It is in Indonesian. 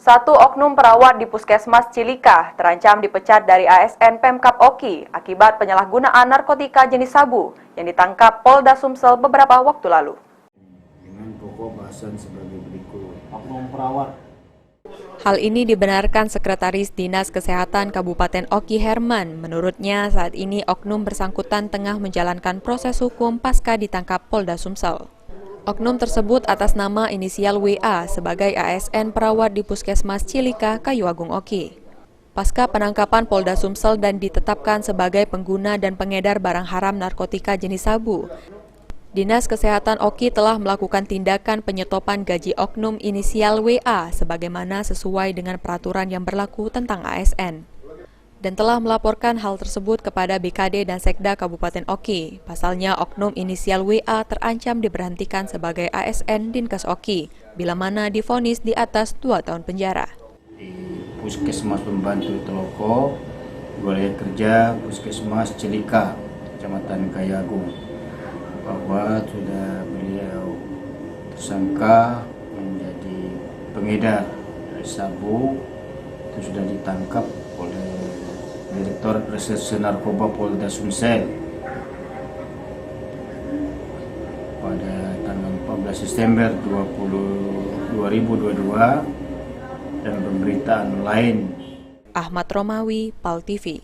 Satu oknum perawat di Puskesmas Cilika terancam dipecat dari ASN Pemkab Oki akibat penyalahgunaan narkotika jenis sabu yang ditangkap Polda Sumsel beberapa waktu lalu. Dengan pokok bahasan sebagai berikut. Oknum perawat. Hal ini dibenarkan Sekretaris Dinas Kesehatan Kabupaten Oki Herman. Menurutnya saat ini oknum bersangkutan tengah menjalankan proses hukum pasca ditangkap Polda Sumsel. Oknum tersebut atas nama inisial WA sebagai ASN perawat di Puskesmas Cilika, Kayu Agung Oki. Pasca penangkapan Polda Sumsel dan ditetapkan sebagai pengguna dan pengedar barang haram narkotika jenis sabu, Dinas Kesehatan Oki telah melakukan tindakan penyetopan gaji oknum inisial WA sebagaimana sesuai dengan peraturan yang berlaku tentang ASN. Dan telah melaporkan hal tersebut kepada BKD dan Sekda Kabupaten Oki. Pasalnya, oknum inisial WA terancam diberhentikan sebagai ASN Dinkes Oki, bila mana divonis di atas 2 tahun penjara. Di Puskesmas Pembantu Teloko, Wilayah Kerja Puskesmas Cilika, Kecamatan Kayu Agung, bahwa sudah beliau tersangka menjadi pengedar sabu, itu sudah ditangkap oleh Direktur Reserse Narkoba Polda Sumsel pada tanggal 14 September 2022 dan pemberitaan lain. Ahmad Romawi, PAL TV.